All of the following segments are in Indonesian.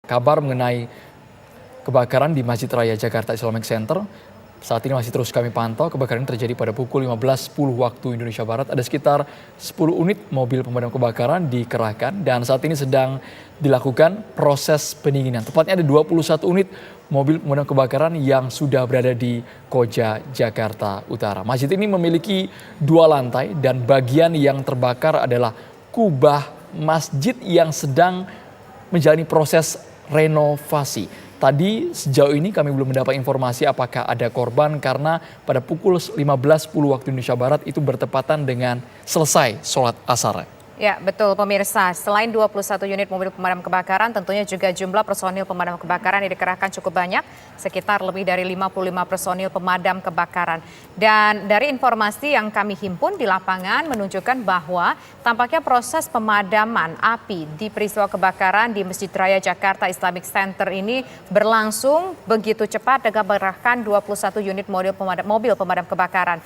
kabar mengenai kebakaran di Masjid Raya Jakarta Islamic Center. Saat ini masih terus kami pantau. Kebakaran ini terjadi pada pukul 15.10 waktu Indonesia Barat. Ada sekitar 10 unit mobil pemadam kebakaran dikerahkan dan saat ini sedang dilakukan proses pendinginan. Tepatnya ada 21 unit mobil pemadam kebakaran yang sudah berada di Koja, Jakarta Utara. Masjid ini memiliki 2 lantai dan bagian yang terbakar adalah kubah masjid yang sedang menjalani proses renovasi. Tadi sejauh ini kami belum mendapat informasi apakah ada korban karena pada pukul 15.10 waktu Indonesia Barat itu bertepatan dengan selesai sholat asar. Ya betul pemirsa, selain 21 unit mobil pemadam kebakaran tentunya juga jumlah personil pemadam kebakaran yang dikerahkan cukup banyak, sekitar lebih dari 55 personil pemadam kebakaran. Dan dari informasi yang kami himpun di lapangan menunjukkan bahwa tampaknya proses pemadaman api di peristiwa kebakaran di Masjid Raya Jakarta Islamic Center ini berlangsung begitu cepat dengan mengerahkan 21 unit mobil pemadam kebakaran.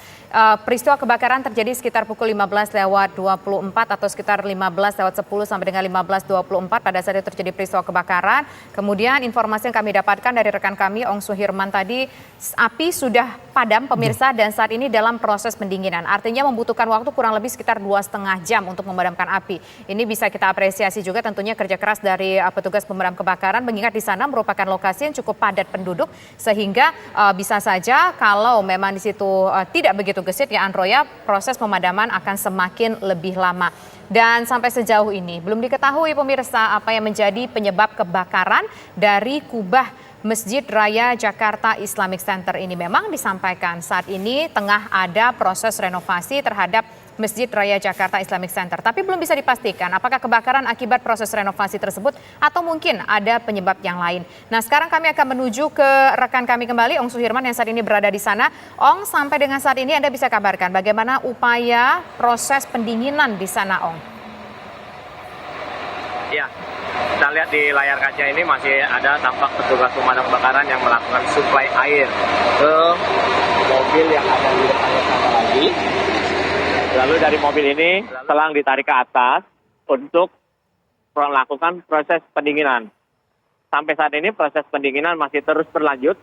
Peristiwa kebakaran terjadi sekitar pukul 15:24 atau sekitar 15:10 sampai dengan 15:24 pada saat itu terjadi peristiwa kebakaran. Kemudian informasi yang kami dapatkan dari rekan kami Ong Suhirman tadi, api sudah padam pemirsa dan saat ini dalam proses pendinginan. Artinya membutuhkan waktu kurang lebih sekitar 2,5 jam untuk memadamkan api. Ini bisa kita apresiasi juga tentunya kerja keras dari petugas pemadam kebakaran, mengingat di sana merupakan lokasi yang cukup padat penduduk sehingga bisa saja kalau memang di situ tidak begitu gesit ya Andro ya, proses pemadaman akan semakin lebih lama. Dan sampai sejauh ini belum diketahui pemirsa apa yang menjadi penyebab kebakaran dari kubah Masjid Raya Jakarta Islamic Center ini. Memang disampaikan saat ini tengah ada proses renovasi terhadap Masjid Raya Jakarta Islamic Center. Tapi belum bisa dipastikan apakah kebakaran akibat proses renovasi tersebut atau mungkin ada penyebab yang lain. Nah sekarang kami akan menuju ke rekan kami kembali, Ong Suhirman yang saat ini berada di sana. Ong, sampai dengan saat ini Anda bisa kabarkan bagaimana upaya proses pendinginan di sana, Ong? Ya, kita lihat di layar kaca ini masih ada tampak petugas pemadam kebakaran yang melakukan suplai air ke mobil yang ada di depannya sana lagi. Lalu dari mobil ini selang ditarik ke atas untuk melakukan proses pendinginan. Sampai saat ini proses pendinginan masih terus berlanjut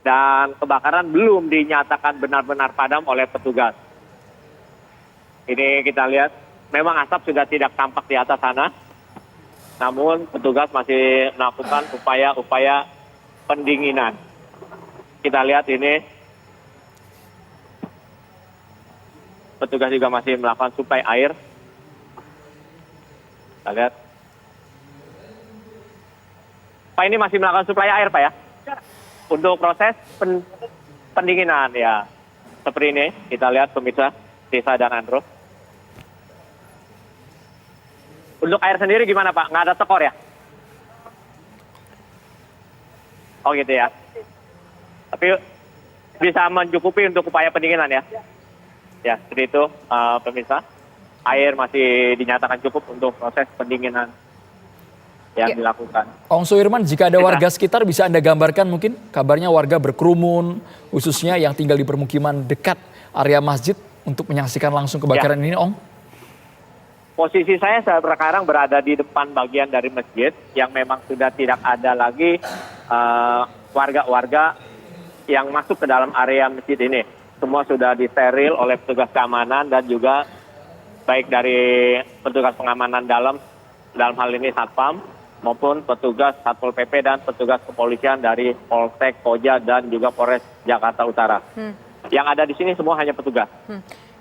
dan kebakaran belum dinyatakan benar-benar padam oleh petugas. Ini kita lihat memang asap sudah tidak tampak di atas sana. Namun petugas masih melakukan upaya-upaya pendinginan. Kita lihat ini. Petugas juga masih melakukan suplai air. Kita lihat. Pak ini masih melakukan suplai air Pak ya? Untuk proses pendinginan ya. Seperti ini kita lihat pemirsa Desa dan Andro. Untuk air sendiri gimana Pak? Nggak ada tekor ya? Oh gitu ya. Tapi bisa mencukupi untuk upaya pendinginan ya? Ya, seperti itu pemirsa. Air masih dinyatakan cukup untuk proses pendinginan yang dilakukan. Ong Suhirman, jika ada warga sekitar bisa Anda gambarkan mungkin kabarnya warga berkerumun, khususnya yang tinggal di permukiman dekat area masjid untuk menyaksikan langsung kebakaran ini, Ong? Posisi saya sekarang berada di depan bagian dari masjid yang memang sudah tidak ada lagi warga-warga yang masuk ke dalam area masjid ini. Semua sudah disteril oleh petugas keamanan dan juga baik dari petugas pengamanan dalam hal ini Satpam maupun petugas Satpol PP dan petugas kepolisian dari Polsek Koja dan juga Polres Jakarta Utara. Yang ada di sini semua hanya petugas.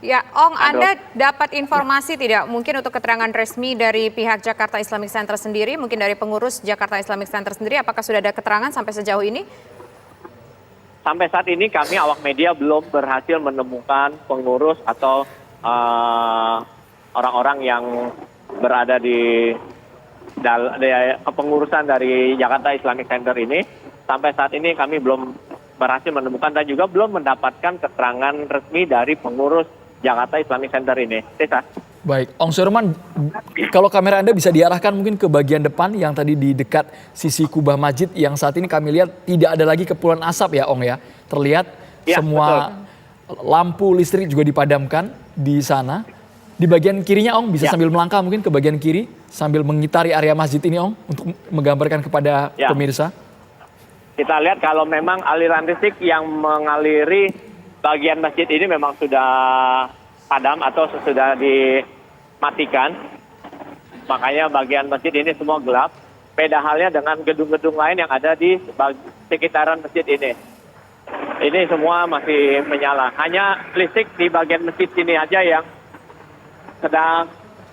Ya, Ong, Anda dapat informasi tidak mungkin untuk keterangan resmi dari pihak Jakarta Islamic Center sendiri, mungkin dari pengurus Jakarta Islamic Center sendiri, apakah sudah ada keterangan sampai sejauh ini? Sampai saat ini kami awak media belum berhasil menemukan pengurus atau orang-orang yang berada di kepengurusan dari Jakarta Islamic Center ini. Sampai saat ini kami belum berhasil menemukan dan juga belum mendapatkan keterangan resmi dari pengurus Jakarta Islamic Center ini. Tessa. Baik, Ong Suhirman, kalau kamera Anda bisa diarahkan mungkin ke bagian depan yang tadi di dekat sisi kubah masjid yang saat ini kami lihat tidak ada lagi kepulan asap ya Ong ya. Terlihat ya, semua lampu listrik juga dipadamkan di sana. Di bagian kirinya Ong bisa sambil melangkah mungkin ke bagian kiri. sambil mengitari area masjid ini, Ong, untuk menggambarkan kepada Ya. pemirsa? Kita lihat kalau memang aliran listrik yang mengaliri bagian masjid ini memang sudah padam atau sudah dimatikan. Makanya bagian masjid ini semua gelap. Beda halnya dengan gedung-gedung lain yang ada di sekitaran masjid ini. Ini semua masih menyala. Hanya listrik di bagian masjid sini aja yang sedang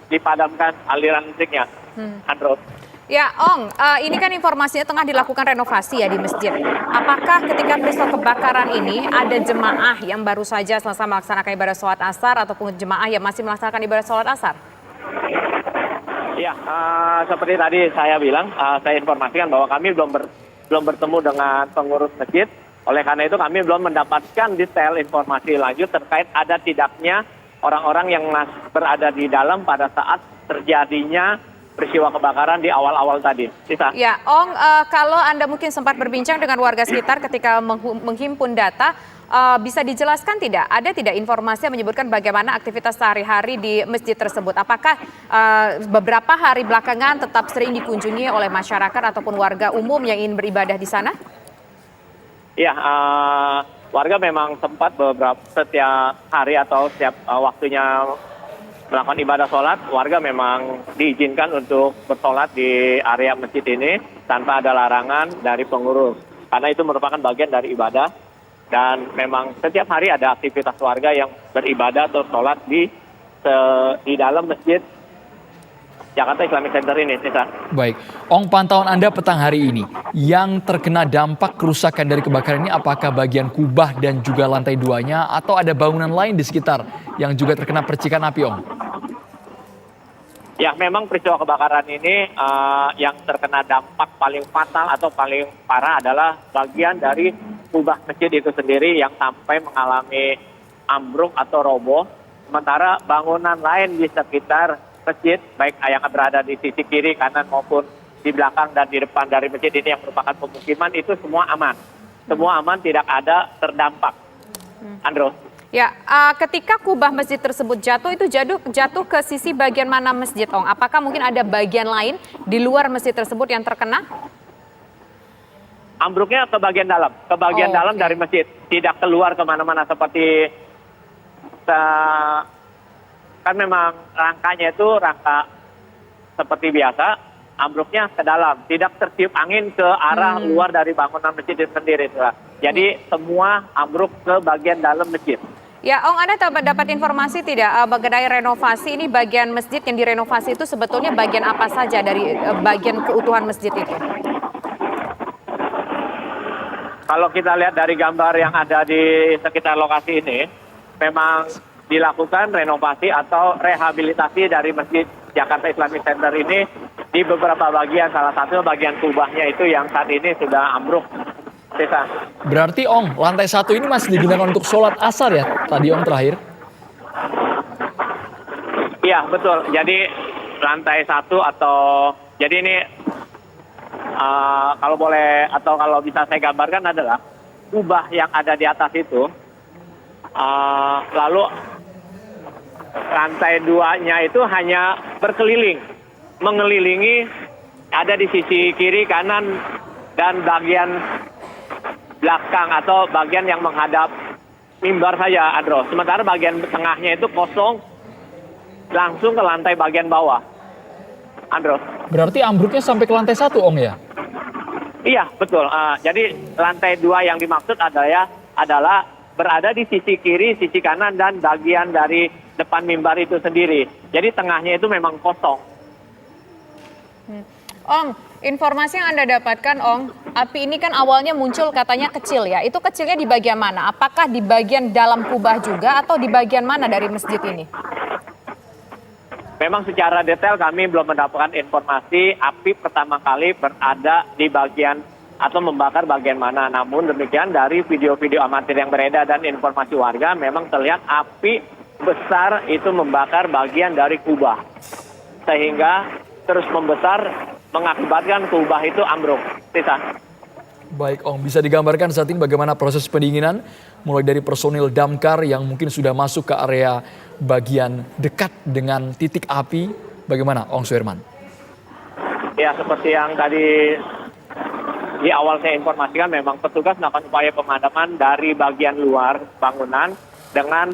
dipadamkan aliran listriknya. Andro. Ya, Ong, ini kan informasinya tengah dilakukan renovasi ya di masjid. Apakah ketika peristiwa kebakaran ini ada jemaah yang baru saja selesai melaksanakan ibadah sholat asar ataupun jemaah yang masih melaksanakan ibadah sholat asar? Ya, seperti tadi saya bilang, saya informasikan bahwa kami belum bertemu dengan pengurus masjid. Oleh karena itu kami belum mendapatkan detail informasi lanjut terkait ada tidaknya orang-orang yang berada di dalam pada saat terjadinya peristiwa kebakaran di awal-awal tadi. Sisa. Ya, Ong, kalau Anda mungkin sempat berbincang dengan warga sekitar ketika menghimpun data, bisa dijelaskan tidak? Ada tidak informasi yang menyebutkan bagaimana aktivitas sehari-hari di masjid tersebut? Apakah beberapa hari belakangan tetap sering dikunjungi oleh masyarakat ataupun warga umum yang ingin beribadah di sana? Ya, warga memang sempat setiap hari atau setiap waktunya melakukan ibadah sholat, warga memang diizinkan untuk bersolat di area masjid ini tanpa ada larangan dari pengurus. Karena itu merupakan bagian dari ibadah dan memang setiap hari ada aktivitas warga yang beribadah atau sholat di dalam masjid Jakarta Islamic Center ini. Nisa. Baik, Ong, pantauan Anda petang hari ini, yang terkena dampak kerusakan dari kebakaran ini apakah bagian kubah dan juga lantai 2-nya atau ada bangunan lain di sekitar yang juga terkena percikan api, Ong? Ya, memang peristiwa kebakaran ini yang terkena dampak paling fatal atau paling parah adalah bagian dari kubah masjid itu sendiri yang sampai mengalami ambruk atau roboh. Sementara bangunan lain di sekitar masjid, baik yang berada di sisi kiri, kanan maupun di belakang dan di depan dari masjid ini yang merupakan pemukiman, itu semua aman. Semua aman, tidak ada terdampak. Andro. Ya, ketika kubah masjid tersebut jatuh, itu jatuh ke sisi bagian mana masjid, Ong? Apakah mungkin ada bagian lain di luar masjid tersebut yang terkena? Ambruknya ke bagian dalam, dalam dari masjid, tidak keluar kemana-mana seperti kan memang rangkanya itu rangka seperti biasa, ambruknya ke dalam, tidak tertiup angin ke arah luar dari bangunan masjid itu sendiri. Jadi semua ambruk ke bagian dalam masjid. Ya, Ong, Anda dapat informasi tidak mengenai renovasi ini, bagian masjid yang direnovasi itu sebetulnya bagian apa saja dari bagian keutuhan masjid itu? Kalau kita lihat dari gambar yang ada di sekitar lokasi ini, memang dilakukan renovasi atau rehabilitasi dari Masjid Jakarta Islamic Center ini di beberapa bagian. Salah satu bagian kubahnya itu yang saat ini sudah ambruk. Desa. Berarti, Ong, lantai 1 ini masih digunakan untuk sholat asar ya? Tadi, Ong, terakhir. Iya, betul. Jadi lantai 1 atau jadi ini kalau boleh atau kalau bisa saya gambarkan adalah kubah yang ada di atas itu, lalu lantai 2-nya itu hanya berkeliling, mengelilingi, ada di sisi kiri, kanan, dan bagian belakang atau bagian yang menghadap mimbar saja, Andro. Sementara bagian tengahnya itu kosong, langsung ke lantai bagian bawah, Andro. Berarti ambruknya sampai ke lantai 1, Ong, ya? Iya, betul. Jadi lantai 2 yang dimaksud adalah berada di sisi kiri, sisi kanan, dan bagian dari depan mimbar itu sendiri. Jadi tengahnya itu memang kosong. Ong, informasi yang Anda dapatkan, Ong, api ini kan awalnya muncul katanya kecil ya. Itu kecilnya di bagian mana? Apakah di bagian dalam kubah juga atau di bagian mana dari masjid ini? Memang secara detail kami belum mendapatkan informasi api pertama kali berada di bagian atau membakar bagian mana. Namun demikian dari video-video amatir yang beredar dan informasi warga memang terlihat api besar itu membakar bagian dari kubah. Sehingga terus membesar mengakibatkan kubah itu ambruk. Tisa. Baik, Ong, bisa digambarkan saat ini bagaimana proses pendinginan mulai dari personil damkar yang mungkin sudah masuk ke area bagian dekat dengan titik api. Bagaimana, Ong Suherman? Ya, seperti yang tadi di awal saya informasikan, memang petugas melakukan upaya pemadaman dari bagian luar bangunan dengan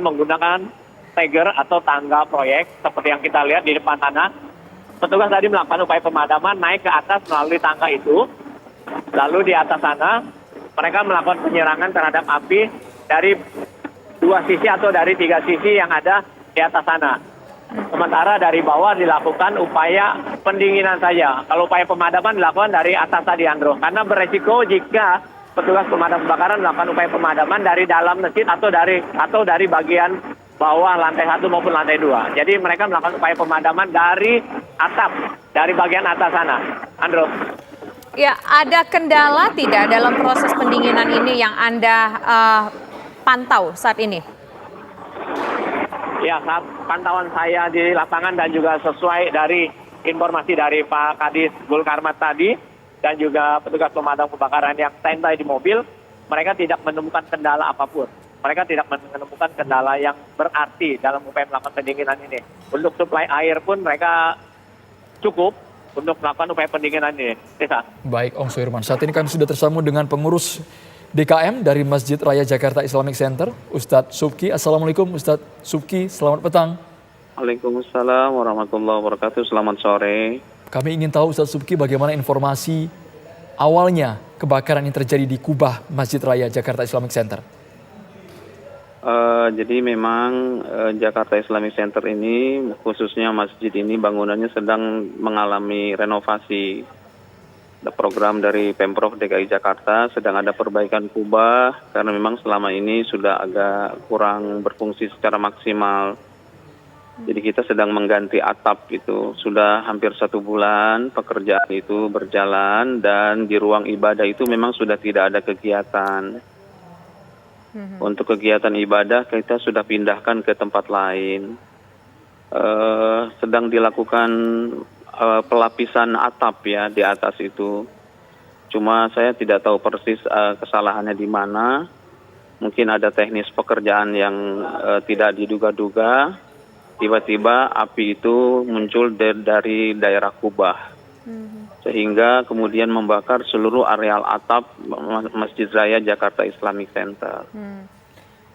menggunakan steger atau tangga proyek seperti yang kita lihat di depan sana. Petugas tadi melakukan upaya pemadaman naik ke atas melalui tangga itu. Lalu di atas sana mereka melakukan penyerangan terhadap api dari 2 sisi atau dari 3 sisi yang ada di atas sana. Sementara dari bawah dilakukan upaya pendinginan saja. Kalau upaya pemadaman dilakukan dari atas tadi, Andro. Karena beresiko jika petugas pemadam kebakaran melakukan upaya pemadaman dari dalam masjid atau dari bagian bawah lantai 1 maupun lantai 2. Jadi mereka melakukan upaya pemadaman dari atap, dari bagian atas sana. Andro. Ya, ada kendala tidak dalam proses pendinginan ini yang Anda pantau saat ini? Ya, saat pantauan saya di lapangan dan juga sesuai dari informasi dari Pak Kadis Bulkarmat tadi dan juga petugas pemadam kebakaran yang standby di mobil, mereka tidak menemukan kendala apapun. Mereka tidak menemukan kendala yang berarti dalam upaya melakukan pendinginan ini. Untuk suplai air pun mereka cukup untuk melakukan upaya pendinginan ini. Bisa. Baik, Om Suirman. Saat ini kami sudah tersambung dengan pengurus DKM dari Masjid Raya Jakarta Islamic Center, Ustadz Subki. Assalamualaikum Ustadz Subki, selamat petang. Waalaikumsalam warahmatullahi wabarakatuh, selamat sore. Kami ingin tahu Ustadz Subki bagaimana informasi awalnya kebakaran yang terjadi di Kubah Masjid Raya Jakarta Islamic Center. Jadi memang Jakarta Islamic Center ini, khususnya masjid ini bangunannya sedang mengalami renovasi. Ada program dari Pemprov DKI Jakarta, sedang ada perbaikan kubah karena memang selama ini sudah agak kurang berfungsi secara maksimal. Jadi kita sedang mengganti atap itu, sudah hampir 1 bulan pekerjaan itu berjalan dan di ruang ibadah itu memang sudah tidak ada kegiatan. Untuk kegiatan ibadah kita sudah pindahkan ke tempat lain. Sedang dilakukan pelapisan atap ya di atas itu. Cuma saya tidak tahu persis kesalahannya di mana. Mungkin ada teknis pekerjaan yang tidak diduga-duga. Tiba-tiba api itu muncul dari daerah Kubah. Sehingga kemudian membakar seluruh areal atap Masjid Raya Jakarta Islamic Center.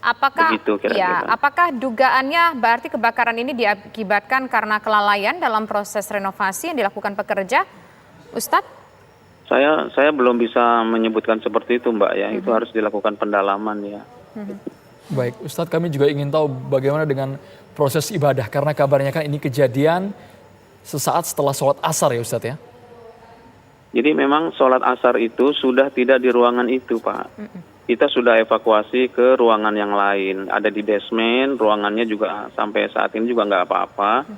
Apakah Begitu kira-kira. apakah dugaannya berarti kebakaran ini diakibatkan karena kelalaian dalam proses renovasi yang dilakukan pekerja, Ustadz? Saya belum bisa menyebutkan seperti itu, Mbak ya. Itu harus dilakukan pendalaman ya. Baik, Ustadz, kami juga ingin tahu bagaimana dengan proses ibadah karena kabarnya kan ini kejadian sesaat setelah sholat asar ya Ustadz ya. Jadi memang sholat asar itu sudah tidak di ruangan itu, Pak. Kita sudah evakuasi ke ruangan yang lain. Ada di basement, ruangannya juga sampai saat ini juga nggak apa-apa.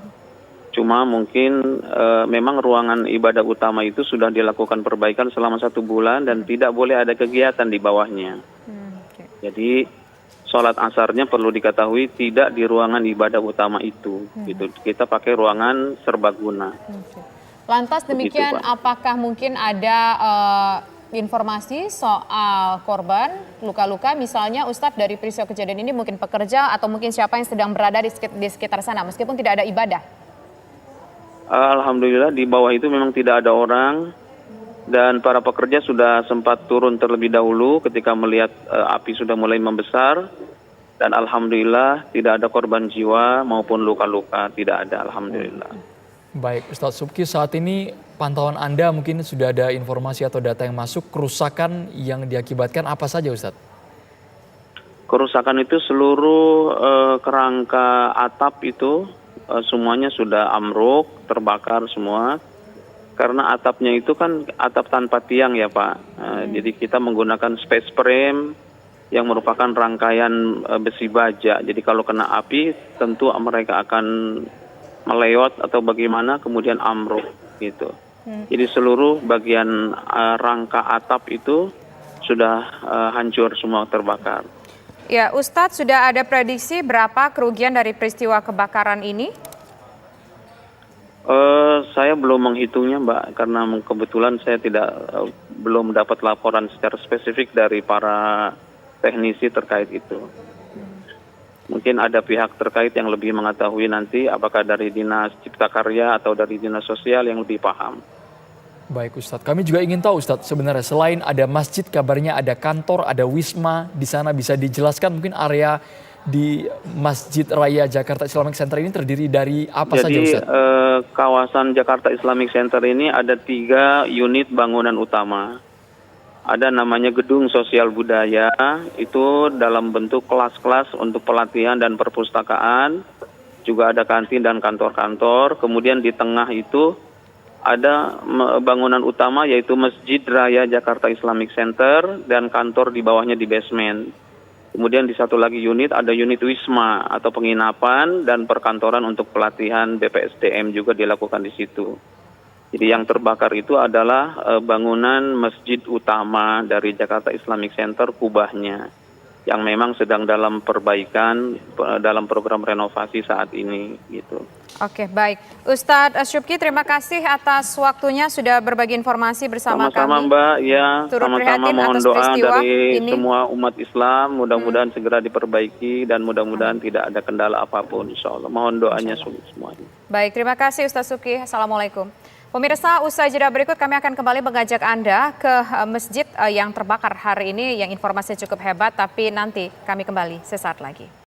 Cuma mungkin memang ruangan ibadah utama itu sudah dilakukan perbaikan selama 1 bulan dan tidak boleh ada kegiatan di bawahnya. Jadi sholat asarnya perlu diketahui tidak di ruangan ibadah utama itu. Gitu. Kita pakai ruangan serbaguna. Lantas demikian, Begitu, Pak. apakah mungkin ada informasi soal korban luka-luka misalnya Ustadz dari peristiwa kejadian ini, mungkin pekerja atau mungkin siapa yang sedang berada di sekitar sana meskipun tidak ada ibadah? Alhamdulillah di bawah itu memang tidak ada orang dan para pekerja sudah sempat turun terlebih dahulu ketika melihat api sudah mulai membesar dan alhamdulillah tidak ada korban jiwa maupun luka-luka, tidak ada, alhamdulillah. Baik, Ustadz Subki, saat ini pantauan Anda mungkin sudah ada informasi atau data yang masuk, kerusakan yang diakibatkan apa saja Ustadz? Kerusakan itu seluruh kerangka atap itu semuanya sudah amruk, terbakar semua. Karena atapnya itu kan atap tanpa tiang ya Pak. Jadi kita menggunakan space frame yang merupakan rangkaian besi baja. Jadi kalau kena api tentu mereka akan melewat atau bagaimana kemudian amruk gitu. Jadi seluruh bagian rangka atap itu sudah hancur semua, terbakar. Ya, Ustadz, sudah ada prediksi berapa kerugian dari peristiwa kebakaran ini? Saya belum menghitungnya, Mbak, karena kebetulan saya belum dapat laporan secara spesifik dari para teknisi terkait itu. Mungkin ada pihak terkait yang lebih mengetahui nanti, apakah dari Dinas Cipta Karya atau dari Dinas Sosial yang lebih paham. Baik Ustadz, kami juga ingin tahu Ustadz, sebenarnya selain ada masjid, kabarnya ada kantor, ada wisma di sana, bisa dijelaskan mungkin area di Masjid Raya Jakarta Islamic Center ini terdiri dari apa saja Ustadz? Jadi kawasan Jakarta Islamic Center ini ada 3 unit bangunan utama. Ada namanya Gedung Sosial Budaya, itu dalam bentuk kelas-kelas untuk pelatihan dan perpustakaan. Juga ada kantin dan kantor-kantor. Kemudian di tengah itu ada bangunan utama yaitu Masjid Raya Jakarta Islamic Center dan kantor di bawahnya di basement. Kemudian di satu lagi unit ada unit wisma atau penginapan dan perkantoran untuk pelatihan BPSDM juga dilakukan di situ. Jadi yang terbakar itu adalah bangunan masjid utama dari Jakarta Islamic Center, kubahnya, yang memang sedang dalam perbaikan, dalam program renovasi saat ini gitu. Oke, baik. Ustadz Syubki, terima kasih atas waktunya sudah berbagi informasi bersama Sama-sama kami. Mbak, ya Turut sama-sama prihatin mohon atas doa peristiwa dari ini. semua umat Islam, mudah-mudahan segera diperbaiki dan mudah-mudahan tidak ada kendala apapun, insya Allah. Mohon doanya semuanya. Baik, terima kasih Ustadz Syubki. Assalamualaikum. Pemirsa, usai jeda berikut kami akan kembali mengajak Anda ke masjid yang terbakar hari ini, yang informasinya cukup hebat, tapi nanti kami kembali sesaat lagi.